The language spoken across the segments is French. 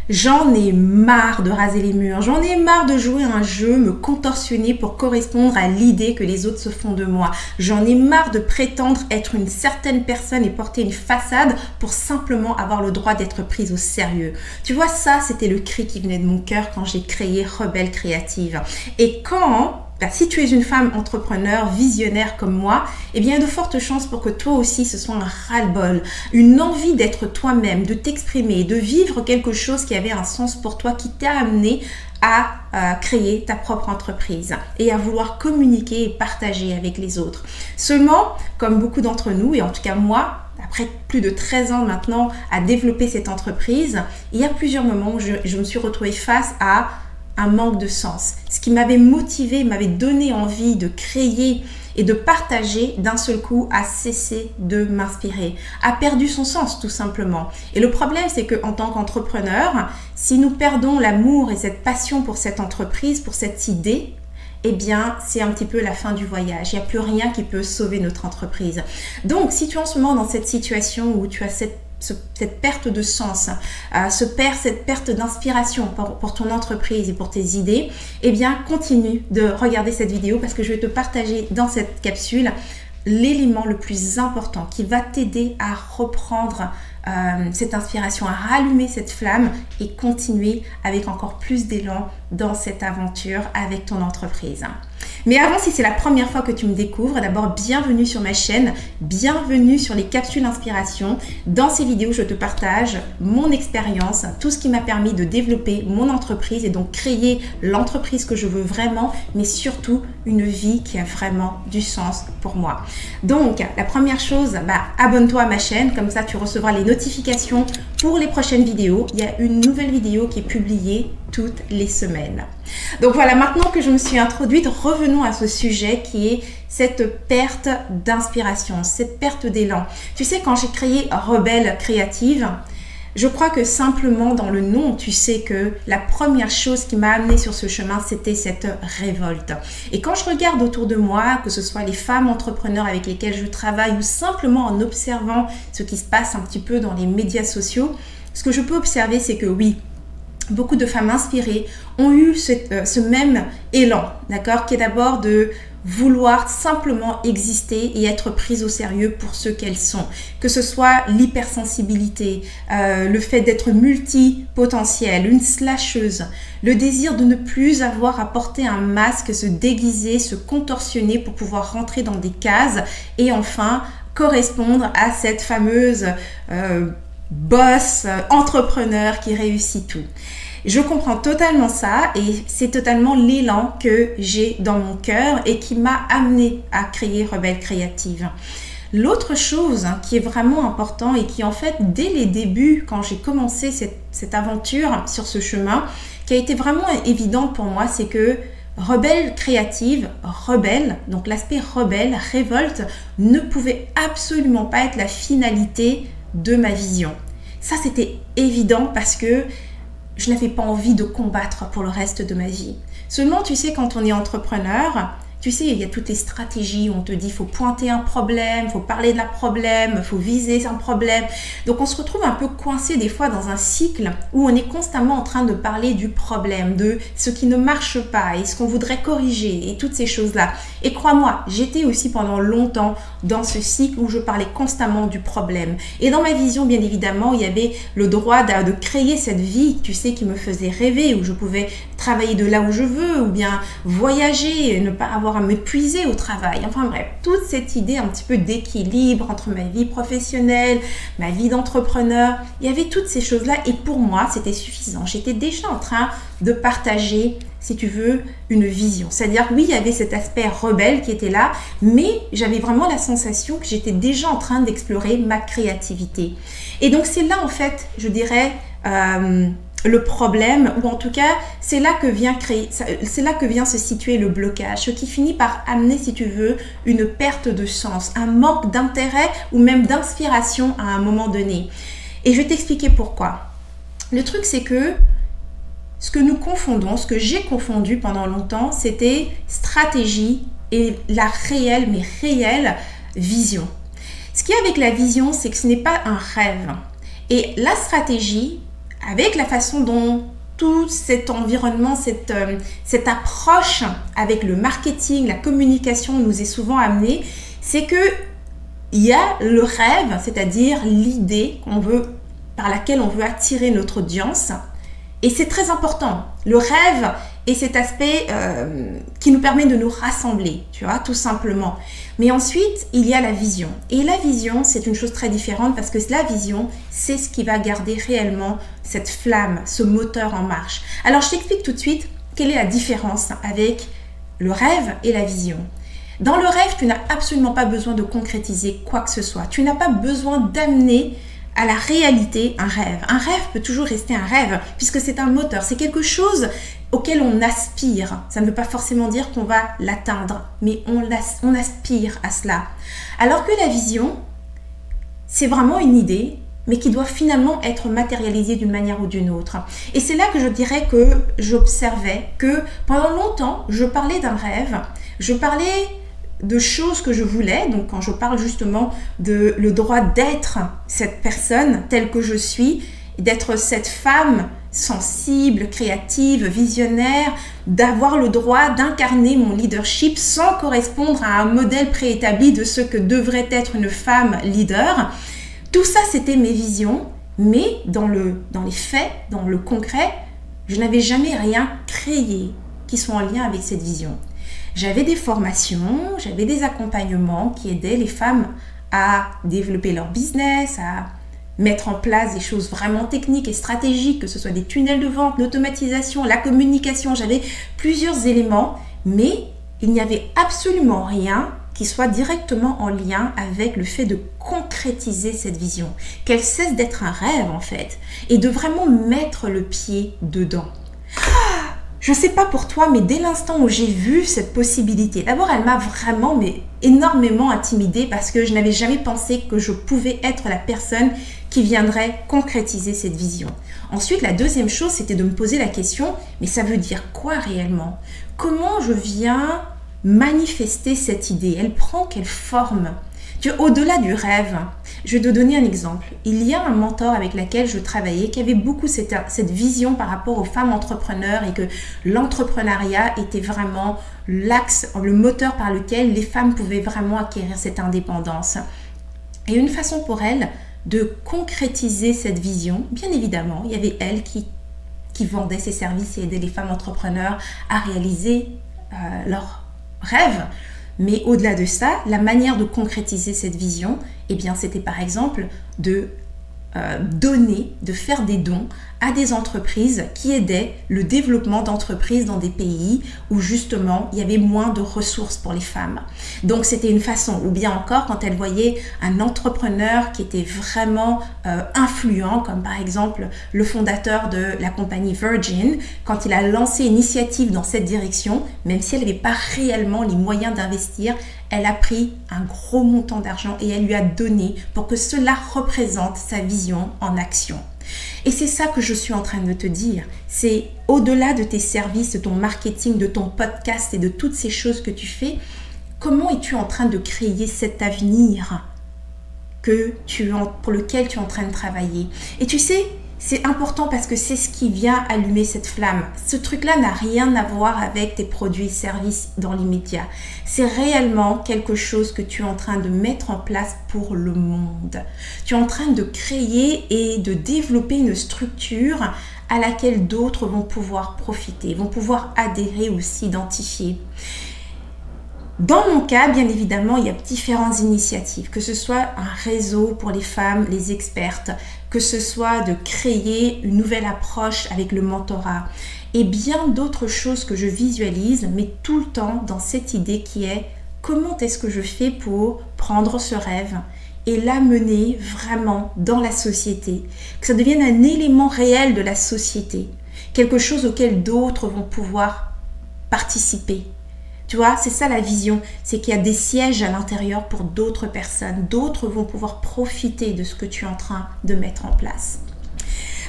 J'en ai marre de raser les murs, j'en ai marre de jouer à un jeu, me contorsionner pour correspondre à l'idée que les autres se font de moi. J'en ai marre de prétendre être une certaine personne et porter une façade pour simplement avoir le droit d'être prise au sérieux. Tu vois, ça, c'était le cri qui venait de mon cœur quand j'ai créé Rebelle Créative. Et si tu es une femme entrepreneur, visionnaire comme moi, eh bien, il y a de fortes chances pour que toi aussi, ce soit un ras-le-bol, une envie d'être toi-même, de t'exprimer, de vivre quelque chose qui avait un sens pour toi, qui t'a amené à créer ta propre entreprise et à vouloir communiquer et partager avec les autres. Seulement, comme beaucoup d'entre nous, et en tout cas moi, après plus de 13 ans maintenant à développer cette entreprise, il y a plusieurs moments où je me suis retrouvée face à un manque de sens. Ce qui m'avait motivé, m'avait donné envie de créer et de partager d'un seul coup a cessé de m'inspirer, a perdu son sens tout simplement. Et le problème, c'est qu'en tant qu'entrepreneur, si nous perdons l'amour et cette passion pour cette entreprise, pour cette idée, eh bien, c'est un petit peu la fin du voyage. Il n'y a plus rien qui peut sauver notre entreprise. Donc, si tu es en ce moment dans cette situation où tu as cette perte de sens, cette perte d'inspiration pour ton entreprise et pour tes idées, eh bien, continue de regarder cette vidéo parce que je vais te partager dans cette capsule l'élément le plus important qui va t'aider à reprendre cette inspiration, à rallumer cette flamme et continuer avec encore plus d'élan dans cette aventure avec ton entreprise. Mais avant, si c'est la première fois que tu me découvres, d'abord bienvenue sur ma chaîne, bienvenue sur les capsules inspiration. Dans ces vidéos, je te partage mon expérience, tout ce qui m'a permis de développer mon entreprise et donc créer l'entreprise que je veux vraiment, mais surtout une vie qui a vraiment du sens pour moi. Donc, la première chose, abonne-toi à ma chaîne, comme ça tu recevras les notifications pour les prochaines vidéos. Il y a une nouvelle vidéo qui est publiée toutes les semaines. Donc voilà, maintenant que je me suis introduite, revenons à ce sujet qui est cette perte d'inspiration, cette perte d'élan. Tu sais, quand j'ai créé Rebelle Créative, je crois que simplement dans le nom, tu sais que la première chose qui m'a amenée sur ce chemin, c'était cette révolte. Et quand je regarde autour de moi, que ce soit les femmes entrepreneurs avec lesquelles je travaille ou simplement en observant ce qui se passe un petit peu dans les médias sociaux, ce que je peux observer, c'est que oui, beaucoup de femmes inspirées ont eu ce même élan, d'accord, qui est d'abord de vouloir simplement exister et être prises au sérieux pour ce qu'elles sont. Que ce soit l'hypersensibilité, le fait d'être multipotentielle, une slasheuse, le désir de ne plus avoir à porter un masque, se déguiser, se contorsionner pour pouvoir rentrer dans des cases et enfin correspondre à cette fameuse boss, entrepreneur qui réussit tout. Je comprends totalement ça et c'est totalement l'élan que j'ai dans mon cœur et qui m'a amené à créer Rebelle Créative. L'autre chose qui est vraiment important et qui en fait dès les débuts quand j'ai commencé cette aventure sur ce chemin qui a été vraiment évidente pour moi, c'est que Rebelle Créative, rebelle, donc l'aspect rebelle, révolte, ne pouvait absolument pas être la finalité de ma vision. Ça, c'était évident parce que je n'avais pas envie de combattre pour le reste de ma vie. Seulement, tu sais, quand on est entrepreneur, tu sais, il y a toutes les stratégies où on te dit, il faut pointer un problème, il faut parler de la problème, il faut viser un problème. Donc, on se retrouve un peu coincé des fois dans un cycle où on est constamment en train de parler du problème, de ce qui ne marche pas et ce qu'on voudrait corriger et toutes ces choses-là. Et crois-moi, j'étais aussi pendant longtemps dans ce cycle où je parlais constamment du problème. Et dans ma vision, bien évidemment, il y avait le droit de créer cette vie, tu sais, qui me faisait rêver, où je pouvais travailler de là où je veux, ou bien voyager, et ne pas avoir à m'épuiser au travail. Enfin bref, toute cette idée un petit peu d'équilibre entre ma vie professionnelle, ma vie d'entrepreneur, il y avait toutes ces choses-là et pour moi, c'était suffisant. J'étais déjà en train de partager, si tu veux, une vision. C'est-à-dire, oui, il y avait cet aspect rebelle qui était là, mais j'avais vraiment la sensation que j'étais déjà en train d'explorer ma créativité. Et donc, c'est là, en fait, je dirais, le problème, ou en tout cas, c'est là que vient se situer le blocage, ce qui finit par amener, si tu veux, une perte de sens, un manque d'intérêt ou même d'inspiration à un moment donné. Et je vais t'expliquer pourquoi. Le truc, c'est que ce que nous confondons, ce que j'ai confondu pendant longtemps, c'était stratégie et la réelle vision. Ce qui est avec la vision, c'est que ce n'est pas un rêve. Et la stratégie, avec la façon dont tout cet environnement, cette approche avec le marketing, la communication nous est souvent amenée, c'est que il y a le rêve, c'est-à-dire l'idée par laquelle on veut attirer notre audience. Et c'est très important. Le rêve est cet aspect qui nous permet de nous rassembler, tu vois, tout simplement. Mais ensuite, il y a la vision. Et la vision, c'est une chose très différente parce que la vision, c'est ce qui va garder réellement cette flamme, ce moteur en marche. Alors, je t'explique tout de suite quelle est la différence avec le rêve et la vision. Dans le rêve, tu n'as absolument pas besoin de concrétiser quoi que ce soit. Tu n'as pas besoin d'amener à la réalité un rêve. Un rêve peut toujours rester un rêve puisque c'est un moteur, c'est quelque chose auquel on aspire. Ça ne veut pas forcément dire qu'on va l'atteindre, mais on aspire à cela. Alors que la vision, c'est vraiment une idée, mais qui doit finalement être matérialisée d'une manière ou d'une autre. Et c'est là que je dirais que j'observais que pendant longtemps, je parlais d'un rêve, je parlais de choses que je voulais, donc quand je parle justement de le droit d'être cette personne telle que je suis, d'être cette femme sensible, créative, visionnaire, d'avoir le droit d'incarner mon leadership sans correspondre à un modèle préétabli de ce que devrait être une femme leader. Tout ça, c'était mes visions, mais dans les faits, dans le concret, je n'avais jamais rien créé qui soit en lien avec cette vision. J'avais des formations, j'avais des accompagnements qui aidaient les femmes à développer leur business, à mettre en place des choses vraiment techniques et stratégiques, que ce soit des tunnels de vente, l'automatisation, la communication. J'avais plusieurs éléments, mais il n'y avait absolument rien qui soit directement en lien avec le fait de concrétiser cette vision, qu'elle cesse d'être un rêve en fait, et de vraiment mettre le pied dedans. Je ne sais pas pour toi, mais dès l'instant où j'ai vu cette possibilité, d'abord elle m'a vraiment énormément intimidée parce que je n'avais jamais pensé que je pouvais être la personne qui viendrait concrétiser cette vision. Ensuite, la deuxième chose, c'était de me poser la question, mais ça veut dire quoi réellement? Comment je viens manifester cette idée? Elle prend quelle forme? Au-delà du rêve, je vais te donner un exemple. Il y a un mentor avec lequel je travaillais qui avait beaucoup cette vision par rapport aux femmes entrepreneurs et que l'entrepreneuriat était vraiment l'axe, le moteur par lequel les femmes pouvaient vraiment acquérir cette indépendance. Et une façon pour elles de concrétiser cette vision, bien évidemment, il y avait elle qui vendait ses services et aidait les femmes entrepreneurs à réaliser leurs rêves. Mais au-delà de ça, la manière de concrétiser cette vision, eh bien, c'était par exemple de donner, de faire des dons à des entreprises qui aidaient le développement d'entreprises dans des pays où justement il y avait moins de ressources pour les femmes. Donc c'était une façon, ou bien encore quand elle voyait un entrepreneur qui était vraiment influent, comme par exemple le fondateur de la compagnie Virgin, quand il a lancé une initiative dans cette direction, même si elle n'avait pas réellement les moyens d'investir, elle a pris un gros montant d'argent et elle lui a donné pour que cela représente sa vision en action. Et c'est ça que je suis en train de te dire. C'est au-delà de tes services, de ton marketing, de ton podcast et de toutes ces choses que tu fais, comment es-tu en train de créer cet avenir pour lequel tu es en train de travailler? Et tu sais, c'est important parce que c'est ce qui vient allumer cette flamme. Ce truc-là n'a rien à voir avec tes produits et services dans l'immédiat. C'est réellement quelque chose que tu es en train de mettre en place pour le monde. Tu es en train de créer et de développer une structure à laquelle d'autres vont pouvoir profiter, vont pouvoir adhérer ou s'identifier. Dans mon cas, bien évidemment, il y a différentes initiatives, que ce soit un réseau pour les femmes, les expertes, que ce soit de créer une nouvelle approche avec le mentorat et bien d'autres choses que je visualise, mais tout le temps dans cette idée qui est comment est-ce que je fais pour prendre ce rêve et l'amener vraiment dans la société, que ça devienne un élément réel de la société, quelque chose auquel d'autres vont pouvoir participer. Tu vois, c'est ça la vision, c'est qu'il y a des sièges à l'intérieur pour d'autres personnes. D'autres vont pouvoir profiter de ce que tu es en train de mettre en place.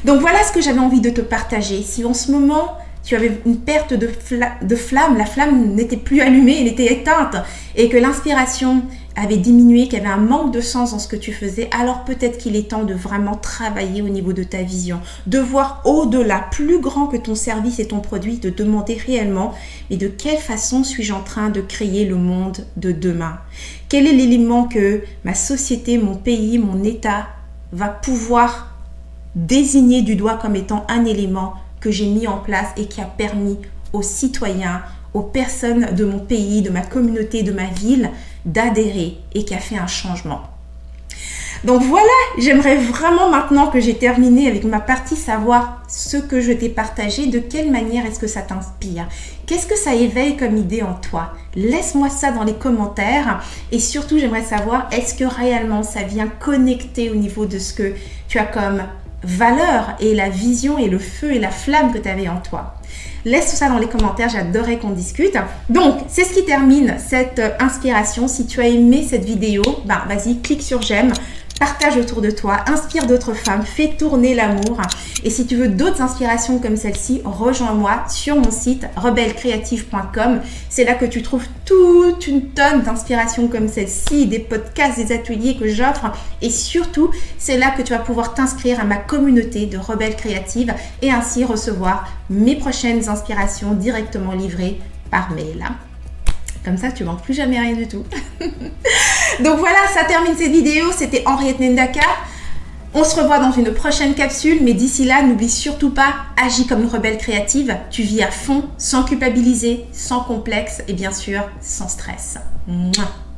Donc voilà ce que j'avais envie de te partager. Si en ce moment, tu avais une perte de flamme, la flamme n'était plus allumée, elle était éteinte et que l'inspiration avait diminué, qu'il y avait un manque de sens dans ce que tu faisais, alors peut-être qu'il est temps de vraiment travailler au niveau de ta vision, de voir au-delà, plus grand que ton service et ton produit, de demander réellement, mais de quelle façon suis-je en train de créer le monde de demain? Quel est l'élément que ma société, mon pays, mon État va pouvoir désigner du doigt comme étant un élément que j'ai mis en place et qui a permis aux citoyens, aux personnes de mon pays, de ma communauté, de ma ville, d'adhérer et qui a fait un changement. Donc voilà, j'aimerais vraiment maintenant que j'ai terminé avec ma partie savoir ce que je t'ai partagé, de quelle manière est-ce que ça t'inspire, qu'est-ce que ça éveille comme idée en toi. Laisse-moi ça dans les commentaires et surtout j'aimerais savoir est-ce que réellement ça vient connecter au niveau de ce que tu as comme valeur et la vision et le feu et la flamme que tu avais en toi. Laisse tout ça dans les commentaires, j'adorerais qu'on discute. Donc, c'est ce qui termine cette inspiration. Si tu as aimé cette vidéo, ben, vas-y, clique sur j'aime, partage autour de toi, inspire d'autres femmes, fais tourner l'amour. Et si tu veux d'autres inspirations comme celle-ci, rejoins-moi sur mon site rebellecreative.com. C'est là que tu trouves toute une tonne d'inspirations comme celle-ci, des podcasts, des ateliers que j'offre. Et surtout, c'est là que tu vas pouvoir t'inscrire à ma communauté de Rebelle Créative et ainsi recevoir mes prochaines inspirations directement livrées par mail. Comme ça, tu ne manques plus jamais rien du tout. Donc voilà, ça termine cette vidéo. C'était Henriette Ndaka. On se revoit dans une prochaine capsule. Mais d'ici là, n'oublie surtout pas, agis comme une rebelle créative. Tu vis à fond, sans culpabiliser, sans complexe et bien sûr, sans stress. Mouah.